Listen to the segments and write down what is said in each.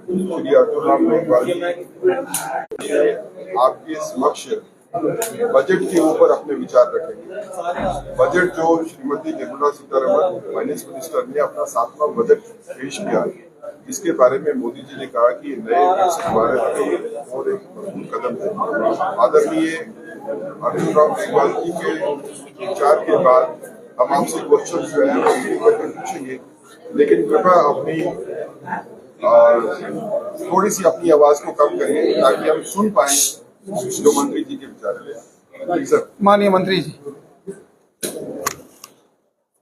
श्री अर्जुन राम मेघवाल जी आपके समक्ष बजट के ऊपर अपने विचार रखेंगे। बजट जो श्रीमती निर्मला सीतारमण फाइनेंस मिनिस्टर ने अपना 7वां बजट पेश किया, इसके बारे में मोदी जी ने कहा कि नए विकसित भारत के और एक मजबूत कदम है। आदरणीय अर्जुन राम मेघवाल जी के विचार के बाद हम आपसे क्वेश्चन जो है वो पूछेंगे, लेकिन कृपया अपनी थोड़ी सी अपनी आवाज को कम करिए ताकि हम सुन पाए जो मंत्री जी के विचार है। सर। माननीय मंत्री जी,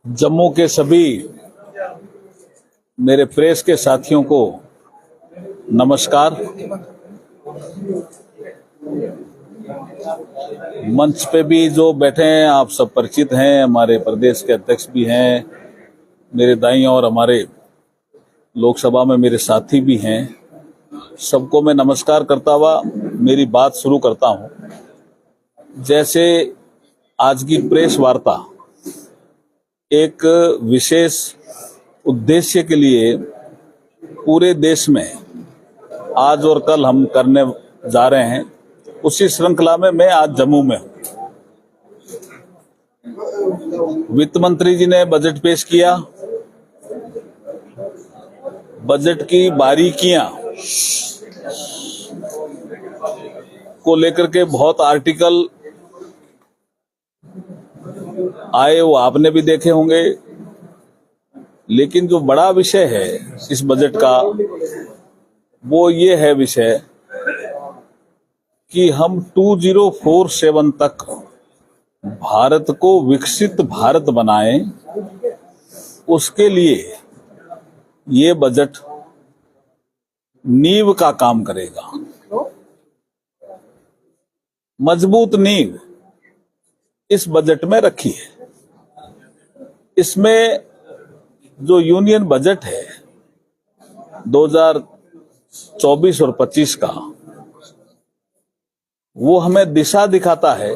जम्मू के सभी मेरे प्रेस के साथियों को नमस्कार। मंच पे भी जो बैठे हैं आप सब परिचित हैं, हमारे प्रदेश के अध्यक्ष भी हैं, मेरे दाईं और हमारे लोकसभा में मेरे साथी भी हैं। सबको मैं नमस्कार करता हुआ मेरी बात शुरू करता हूं। जैसे आज की प्रेस वार्ता एक विशेष उद्देश्य के लिए पूरे देश में आज और कल हम करने जा रहे हैं, उसी श्रृंखला में मैं आज जम्मू में हूं। वित्त मंत्री जी ने बजट पेश किया। बजट की बारीकियां को लेकर के बहुत आर्टिकल आए, वो आपने भी देखे होंगे, लेकिन जो बड़ा विषय है इस बजट का वो ये है विषय कि हम 2047 तक भारत को विकसित भारत बनाएं। उसके लिए ये बजट नींव का काम करेगा। मजबूत नींव इस बजट में रखी है। इसमें जो यूनियन बजट है 2024 और 25 का, वो हमें दिशा दिखाता है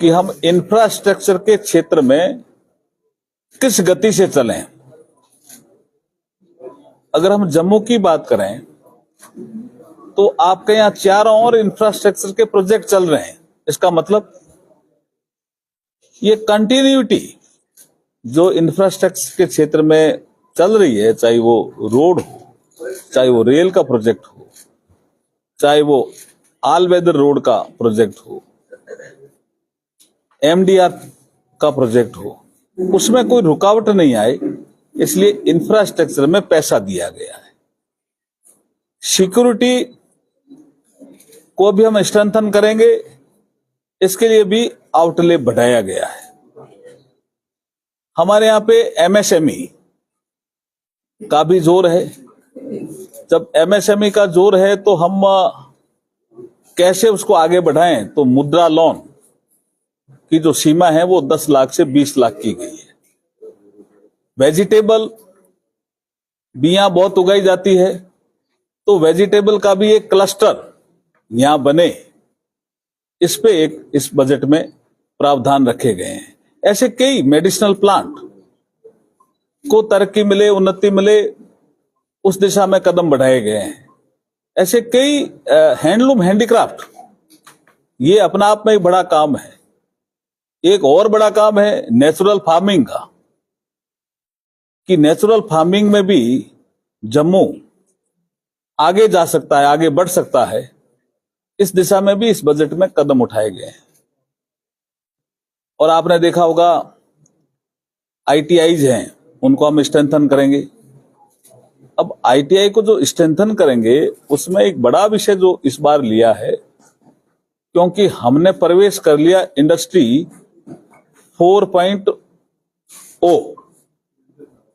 कि हम इंफ्रास्ट्रक्चर के क्षेत्र में किस गति से चलें। अगर हम जम्मू की बात करें तो आपके यहाँ चारों और इंफ्रास्ट्रक्चर के प्रोजेक्ट चल रहे हैं। इसका मतलब ये कंटिन्यूटी जो इंफ्रास्ट्रक्चर के क्षेत्र में चल रही है, चाहे वो रोड हो, चाहे वो रेल का प्रोजेक्ट हो, चाहे वो ऑल वेदर रोड का प्रोजेक्ट हो, एमडीआर का प्रोजेक्ट हो, उसमें कोई रुकावट नहीं आए, इसलिए इंफ्रास्ट्रक्चर में पैसा दिया गया है। सिक्योरिटी को भी हम स्ट्रेंथन करेंगे, इसके लिए भी आउटले बढ़ाया गया है। हमारे यहाँ पे एमएसएमई का भी जोर है। जब एमएसएमई का जोर है तो हम कैसे उसको आगे बढ़ाएं, तो मुद्रा लोन की जो सीमा है वो 10 लाख से 20 लाख की गई है। वेजिटेबल बियां बहुत उगाई जाती है, तो वेजिटेबल का भी एक क्लस्टर यहां बने, इस पे एक इस बजट में प्रावधान रखे गए हैं। ऐसे कई मेडिसिनल प्लांट को तरक्की मिले, उन्नति मिले, उस दिशा में कदम बढ़ाए गए हैं। ऐसे कई हैंडलूम हैंडीक्राफ्ट, ये अपना आप में एक बड़ा काम है। एक और बड़ा काम है नेचुरल फार्मिंग का, कि नेचुरल फार्मिंग में भी जम्मू आगे जा सकता है, आगे बढ़ सकता है। इस दिशा में भी इस बजट में कदम उठाए गए हैं। और आपने देखा होगा आईटीआईज हैं, उनको हम स्ट्रेंथन करेंगे। अब आईटीआई को जो स्ट्रेंथन करेंगे उसमें एक बड़ा विषय जो इस बार लिया है, क्योंकि हमने प्रवेश कर लिया इंडस्ट्री 4.0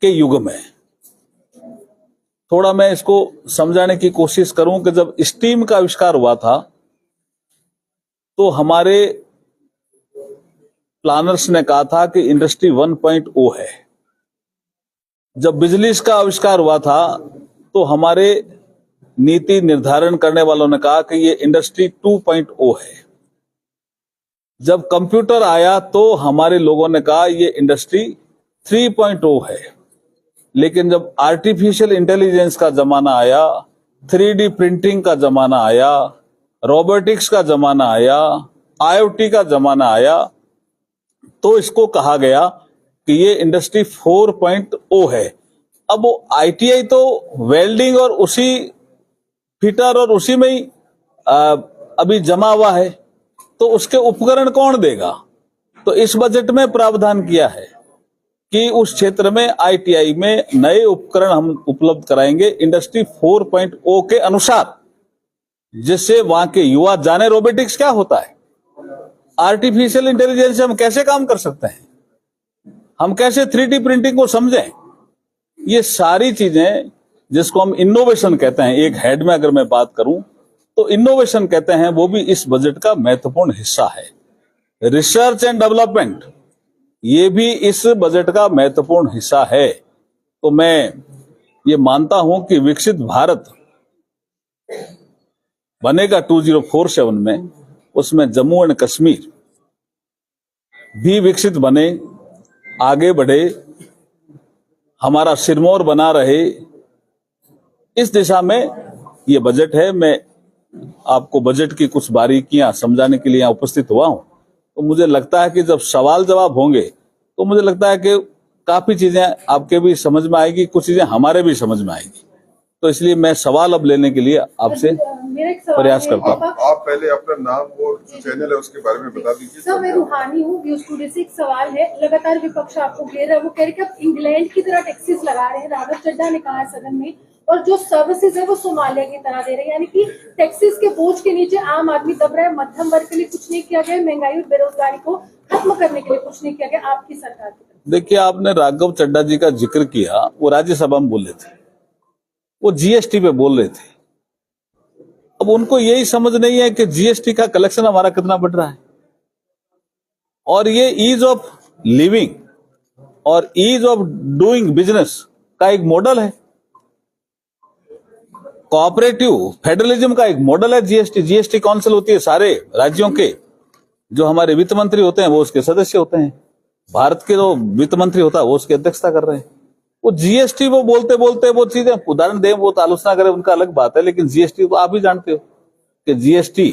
के युग में। थोड़ा मैं इसको समझाने की कोशिश करूं कि जब स्टीम का आविष्कार हुआ था तो हमारे प्लानर्स ने कहा था कि इंडस्ट्री 1.0 है। जब बिजली का आविष्कार हुआ था तो हमारे नीति निर्धारण करने वालों ने कहा कि ये इंडस्ट्री 2.0 है। जब कंप्यूटर आया तो हमारे लोगों ने कहा ये इंडस्ट्री 3.0 है। लेकिन जब आर्टिफिशियल इंटेलिजेंस का जमाना आया 3D प्रिंटिंग का जमाना आया, रोबोटिक्स का जमाना आया, IoT का जमाना आया, तो इसको कहा गया कि ये इंडस्ट्री 4.0 है। अब वो ITI तो वेल्डिंग और उसी फिटर और उसी में ही अभी जमा हुआ है, तो उसके उपकरण कौन देगा? तो इस बजट में प्रावधान किया है कि उस क्षेत्र में ITI में नए उपकरण हम उपलब्ध कराएंगे इंडस्ट्री 4.0 के अनुसार, जिससे वहां के युवा जाने रोबोटिक्स क्या होता है, आर्टिफिशियल इंटेलिजेंस से हम कैसे काम कर सकते हैं, हम कैसे 3D प्रिंटिंग को समझें। ये सारी चीजें जिसको हम इनोवेशन कहते हैं, एक हेड में अगर मैं बात करूं तो इनोवेशन कहते हैं, वो भी इस बजट का महत्वपूर्ण हिस्सा है। रिसर्च एंड डेवलपमेंट ये भी इस बजट का महत्वपूर्ण हिस्सा है। तो मैं ये मानता हूं कि विकसित भारत बनेगा 2047 में, उसमें जम्मू एंड कश्मीर भी विकसित बने, आगे बढ़े, हमारा सिरमौर बना रहे, इस दिशा में ये बजट है। मैं आपको बजट की कुछ बारीकियां समझाने के लिए यहाँ उपस्थित हुआ हूं। तो मुझे लगता है कि जब सवाल जवाब होंगे तो मुझे लगता है कि काफी चीजें आपके भी समझ में आएगी, कुछ चीजें हमारे भी समझ में आएगी। तो इसलिए मैं सवाल अब लेने के लिए आपसे प्रयास करता हूँ। आप पहले अपना नाम और जो चैनल है उसके बारे में बता दीजिए। सर, मैं रूहानी हूँ, व्यूज टुडे से एक सवाल है। लगातार विपक्ष आपको घेर रहा है, वो कह रहे कि आप इंग्लैंड की तरह टैक्सेस लगा रहे हैं। राघव चड्ढा ने कहा सदन में, और जो सर्विसेज है वो सोमालिया की तरह दे रहे हैं, यानी कि टैक्सेस के बोझ के नीचे आम आदमी दब रहा है। मध्यम वर्ग के लिए कुछ नहीं किया गया, महंगाई और बेरोजगारी को खत्म करने के लिए कुछ नहीं किया गया आपकी सरकार की तरफ। देखिए, आपने राघव चड्ढा जी का जिक्र किया, वो राज्यसभा में बोले थे, वो GST पे बोल रहे थे। अब उनको यही समझ नहीं है कि GST का कलेक्शन हमारा कितना बढ़ रहा है, और ये ईज ऑफ लिविंग और ईज ऑफ डूइंग बिजनेस का एक मॉडल है। कोऑपरेटिव फेडरलिज्म का एक मॉडल है GST काउंसिल होती है, सारे राज्यों के जो हमारे वित्त मंत्री होते हैं वो उसके सदस्य होते हैं। भारत के जो वित्त मंत्री होता है वो उसकी अध्यक्षता कर रहे हैं। वो GST वो बोलते बोलते वो चीजें उदाहरण दें, वो तो आलोचना करें, उनका अलग बात है, लेकिन GST तो आप ही जानते हो कि GST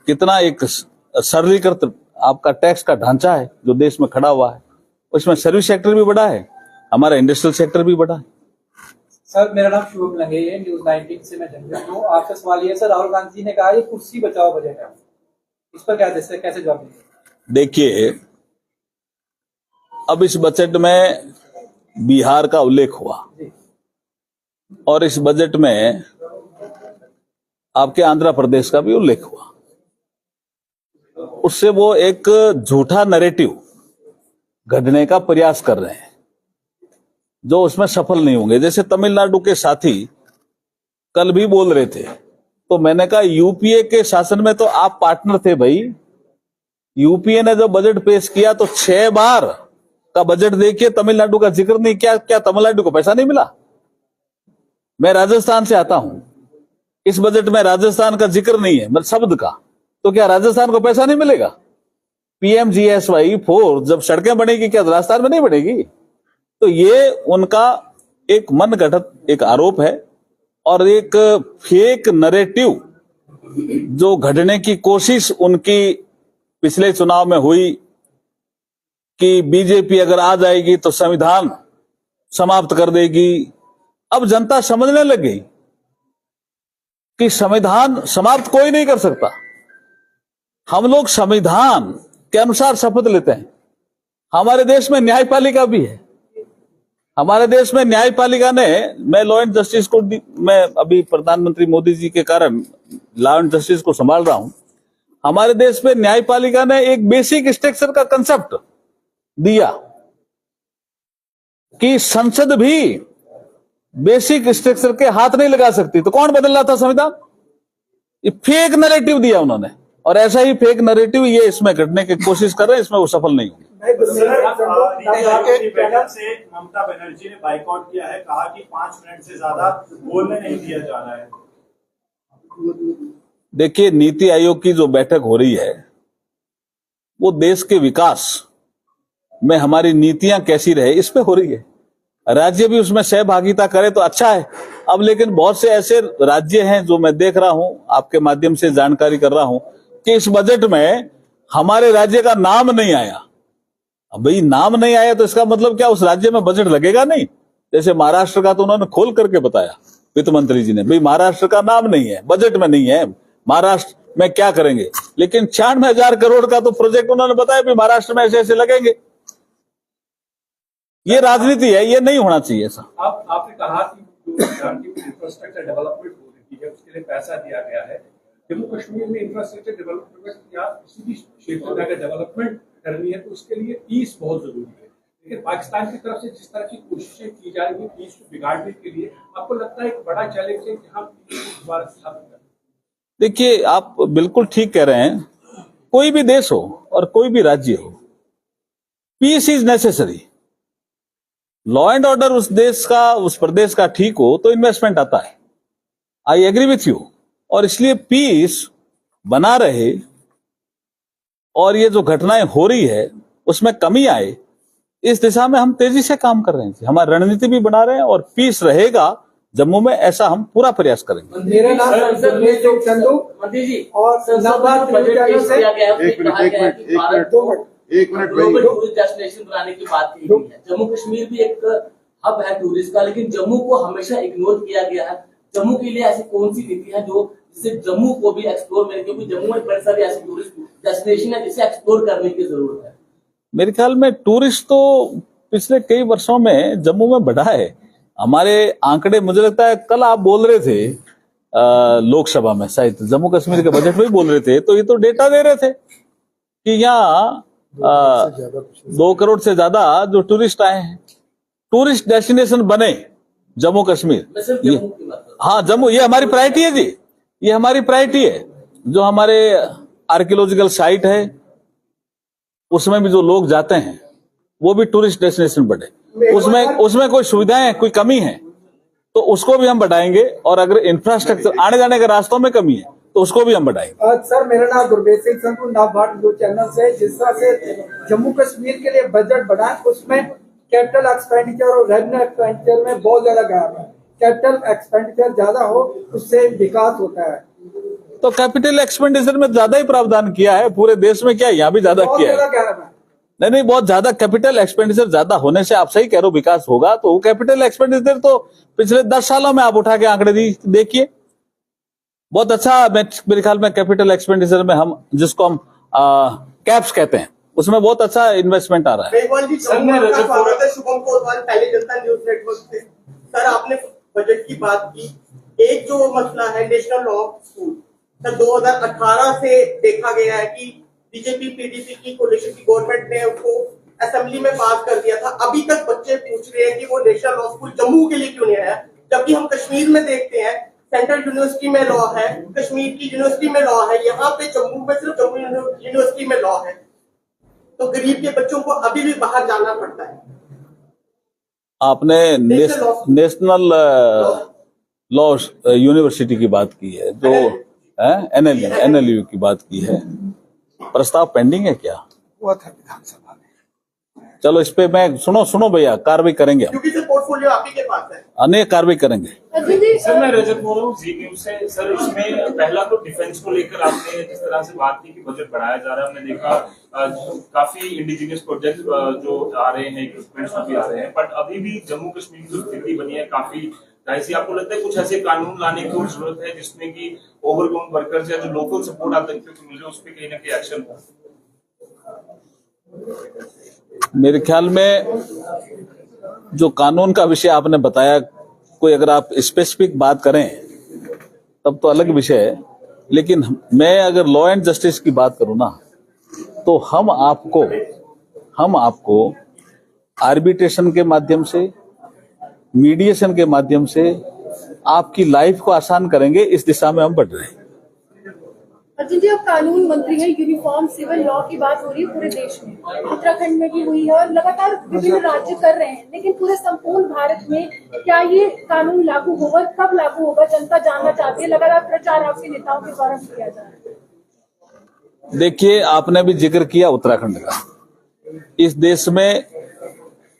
कितना एक सरलीकृत आपका टैक्स का ढांचा है जो देश में खड़ा हुआ है। उसमें सर्विस सेक्टर भी बड़ा है, हमारा इंडस्ट्रियल सेक्टर भी बड़ा है। सर, मेरा नाम शुभम लंगे है, न्यूज 19 से मैं जर्नलिस्ट हूँ। आपसे सवाल ये सर, राहुल गांधी जी ने कहा ये कुर्सी बचाओ बजट है, इस पर क्या कैसे जवाब देंगे? देखिए, अब इस बजट में बिहार का उल्लेख हुआ और इस बजट में आपके आंध्र प्रदेश का भी उल्लेख हुआ। उससे वो एक झूठा नैरेटिव गढ़ने का प्रयास कर रहे हैं जो उसमें सफल नहीं होंगे। जैसे तमिलनाडु के साथी कल भी बोल रहे थे, तो मैंने कहा यूपीए के शासन में तो आप पार्टनर थे भाई। यूपीए ने जो बजट पेश किया तो 6 बार का बजट देखिए, तमिलनाडु का जिक्र नहीं किया। क्या तमिलनाडु को पैसा नहीं मिला? मैं राजस्थान से आता हूं, इस बजट में राजस्थान का जिक्र नहीं है, मतलब शब्द का। तो क्या राजस्थान को पैसा नहीं मिलेगा? PMGSY 4 जब सड़कें बनेगी, क्या राजस्थान में नहीं बनेगी? तो ये उनका एक मनगढ़ंत एक आरोप है और एक फेक नैरेटिव जो घड़ने की कोशिश उनकी पिछले चुनाव में हुई कि बीजेपी अगर आ जाएगी तो संविधान समाप्त कर देगी। अब जनता समझने लग गई कि संविधान समाप्त कोई नहीं कर सकता। हम लोग संविधान के अनुसार शपथ लेते हैं। हमारे देश में न्यायपालिका भी है। हमारे देश में न्यायपालिका ने, मैं लॉ एंड जस्टिस को, मैं अभी प्रधानमंत्री मोदी जी के कारण लॉ एंड जस्टिस को संभाल रहा हूं। हमारे देश में न्यायपालिका ने एक बेसिक स्ट्रक्चर का कंसेप्ट दिया कि संसद भी बेसिक स्ट्रक्चर के हाथ नहीं लगा सकती। तो कौन बदल रहा था संविधान? ये फेक नैरेटिव दिया उन्होंने, और ऐसा ही फेक नैरेटिव ये इसमें घटने की कोशिश कर रहे हैं, इसमें वो सफल नहीं होंगे। पैनल से ममता बनर्जी ने बाइकआउट किया है, कहा कि 5 मिनट से ज्यादा बोलने नहीं दिया जा रहा है। देखिए, नीति आयोग की जो बैठक हो रही है वो देश के विकास में हमारी नीतियां कैसी रहे इस पे हो रही है। राज्य भी उसमें सहभागिता करे तो अच्छा है। अब लेकिन बहुत से ऐसे राज्य हैं जो मैं देख रहा हूं, आपके माध्यम से जानकारी कर रहा हूं कि इस बजट में हमारे राज्य का नाम नहीं आया। अब भाई नाम नहीं आया तो इसका मतलब क्या उस राज्य में बजट लगेगा नहीं? जैसे महाराष्ट्र का तो उन्होंने खोल करके बताया वित्त मंत्री जी ने, भाई महाराष्ट्र का नाम नहीं है, बजट में नहीं है, महाराष्ट्र में क्या करेंगे। लेकिन 96,000 करोड़ का तो प्रोजेक्ट उन्होंने बताया भी महाराष्ट्र में ऐसे ऐसे लगेंगे। ये राजनीति है, ये नहीं होना चाहिए ऐसा। आपने कहा कि इंफ्रास्ट्रक्चर डेवलपमेंट हो रही है, उसके लिए पैसा दिया गया है। जम्मू कश्मीर में इंफ्रास्ट्रक्चर डेवलपमेंट या किसी भी क्षेत्र में अगर डेवलपमेंट करनी है तो उसके लिए पीस बहुत जरूरी है। लेकिन पाकिस्तान की तरफ से जिस तरह की कोशिशें की जा रही है पीस को बिगाड़ने के लिए, आपको लगता है एक बड़ा चैलेंज है कि हम पीस को दोबारा स्थापित करें? देखिए, आप बिल्कुल ठीक कह रहे हैं। कोई भी देश हो और कोई भी राज्य हो, peace is necessary. Law and order उस देश का, उस प्रदेश का ठीक हो तो इन्वेस्टमेंट आता है। I agree with you. और इसलिए पीस बना रहे और ये जो घटनाएं हो रही है उसमें कमी आए, इस दिशा में हम तेजी से काम कर रहे हैं। हमारी रणनीति भी बना रहे हैं और पीस रहेगा जम्मू में, ऐसा हम पूरा प्रयास करेंगे। मेरा नाम चंदू मंत्री जी और बजट पेश किया गया है, एक मिनट, कहा गया है कि भारत को एक मिनट ग्लोबल टूरिस्ट डेस्टिनेशन बनाने की बात की गई है। जम्मू कश्मीर भी एक हब है टूरिस्ट का, लेकिन जम्मू को हमेशा इग्नोर किया गया है। जम्मू के लिए ऐसी कौन सी नीति है जो जिससे जम्मू को भी एक्सप्लोर मिले, क्योंकि जम्मू में बहुत सारी ऐसी टूरिस्ट डेस्टिनेशन है जिसे एक्सप्लोर करने की जरूरत है। मेरे ख्याल में टूरिस्ट तो पिछले कई वर्षों में जम्मू में बढ़ा है। हमारे आंकड़े, मुझे लगता है कल आप बोल रहे थे लोकसभा में, शायद जम्मू कश्मीर के बजट में ही बोल रहे थे, तो ये तो डेटा दे रहे थे कि यहाँ 2 करोड़ से ज्यादा जो टूरिस्ट आए हैं, टूरिस्ट डेस्टिनेशन बने जम्मू कश्मीर। मैं सिर्फ जम्मू की बात कर रहा हूं। हाँ, जम्मू ये हमारी प्रायोरिटी है जी, ये हमारी प्रायोरिटी है। जो हमारे आर्कियोलॉजिकल साइट है उसमें भी जो लोग जाते हैं वो भी टूरिस्ट डेस्टिनेशन बने। उसमें कोई सुविधाएं, कोई कमी है तो उसको भी हम बढ़ाएंगे, और अगर इंफ्रास्ट्रक्चर आने जाने के रास्तों में कमी है तो उसको भी हम बढ़ाएंगे। सर, मेरा नाम गुरबेज सिंह संधू, नवभारत न्यूज चैनल से। जिस तरह से जम्मू कश्मीर के लिए बजट बढ़ा, उसमें कैपिटल एक्सपेंडिचर और रेवेन्यू एक्सपेंडिचर में बहुत ज्यादा गैप है। कैपिटल एक्सपेंडिचर ज्यादा हो उससे विकास होता है, तो कैपिटल एक्सपेंडिचर में ज्यादा ही प्रावधान किया है पूरे देश में। क्या यहाँ भी ज्यादा बहुत किया ज्यादा है? गैप है। नहीं, बहुत ज्यादा कैपिटल एक्सपेंडिचर ज्यादा होने से आप सही कह रहे हो, विकास होगा। तो कैपिटल एक्सपेंडिचर तो पिछले 10 सालों में आप उठा के आंकड़े देखिए, बहुत अच्छा। मेरे ख्याल में कैपिटल एक्सपेंडिचर में हम जिसको हम कैप्स कहते हैं, उसमें बहुत अच्छा इन्वेस्टमेंट आ रहा है। शुभम कोतवाल, पहले जनता न्यूज नेटवर्क से। सर, आपने बजट की बात की, एक जो मसला है नेशनल लॉ स्कूल, सर 2018 से देखा गया है कि बीजेपी पीडीपी की कोalition की गवर्नमेंट ने उसको असेंबली में पास कर दिया था। अभी तक बच्चे पूछ रहे हैं कि वो नेशनल लॉ स्कूल जम्मू के लिए क्यों नहीं आया, जबकि हम कश्मीर में देखते हैं सेंट्रल यूनिवर्सिटी में लॉ है, कश्मीर की यूनिवर्सिटी में लॉ है, यहाँ पे जम्मू में सिर्फ जम्मू यूनिवर्सिटी में लॉ है। तो गरीब के बच्चों को अभी भी बाहर जाना पड़ता है। आपने नेशनल लॉ यूनिवर्सिटी की बात की है, जो एनएलयू की बात की है। प्रस्ताव पेंडिंग है क्या? हुआ था विधानसभा में। चलो इस पे मैं सुनो भैया, कार्रवाई करेंगे हम, क्योंकि सर पोर्टफोलियो आप ही के पास है। अनेक कार्रवाई करेंगे। सर, मैं रजत बोल रहा हूँ जी न्यूज से। सर, इसमें पहला तो डिफेंस को लेकर आपने जिस तरह से बात की कि बजट बढ़ाया जा रहा है, हमने देखा काफी इंडिजिनियस प्रोजेक्ट जो आ रहे हैं, इक्विपमेंट्स भी आ रहे हैं, बट अभी भी जम्मू कश्मीर की जो स्थिति बनी है काफी ऐसी, आपको लगता है कुछ ऐसे कानून लाने की जरूरत है जिसमें कि ओवरग्राउंड वर्कर्स या जो लोकल सपोर्ट आतंकियों को मिल रहे है उस पर कहीं ना कहीं एक्शन हो? मेरे ख्याल में जो कानून का विषय आपने बताया, कोई अगर आप स्पेसिफिक बात करें तब तो अलग विषय है, लेकिन मैं अगर लॉ एंड जस्टिस की बात करूं ना, तो हम आपको आर्बिट्रेशन के माध्यम से, मीडिएशन के माध्यम से आपकी लाइफ को आसान करेंगे। इस दिशा में हम बढ़ रहे हैं। अर्जुन जी, अब कानून मंत्री है, यूनिफॉर्म सिविल लॉ की बात हो रही है पूरे देश में, उत्तराखंड में भी हुई है और लगातार विभिन्न राज्य कर रहे हैं, लेकिन पूरे संपूर्ण भारत में क्या ये कानून लागू होगा, कब लागू होगा, जनता जानना चाहती है। लगातार प्रचार आपके नेताओं के द्वारा किया जा रहा है। देखिए, आपने भी जिक्र किया उत्तराखंड का। इस देश में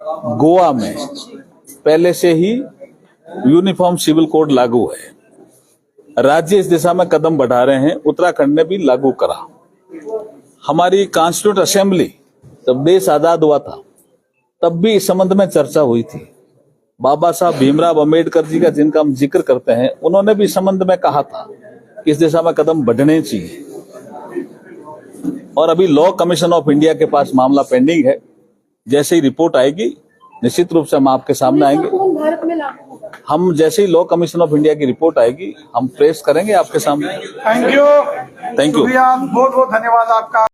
गोवा में पहले से ही यूनिफॉर्म सिविल कोड लागू है। राज्य इस दिशा में कदम बढ़ा रहे हैं, उत्तराखंड ने भी लागू करा। हमारी कॉन्स्टिट्यूंट असेंबली जब देश आजाद हुआ था तब भी इस संबंध में चर्चा हुई थी। बाबा साहब भीमराव अंबेडकर जी का जिनका हम जिक्र करते हैं, उन्होंने भी इस संबंध में कहा था कि इस दिशा में कदम बढ़ने चाहिए। और अभी लॉ कमीशन ऑफ इंडिया के पास मामला पेंडिंग है। जैसे ही रिपोर्ट आएगी निश्चित रूप से हम आपके सामने आएंगे। संपूर्ण भारत में लागू होगा। हम जैसे ही लॉ कमीशन ऑफ इंडिया की रिपोर्ट आएगी हम प्रेस करेंगे आपके सामने। Thank you. Thank you. बहुत बहुत धन्यवाद आपका।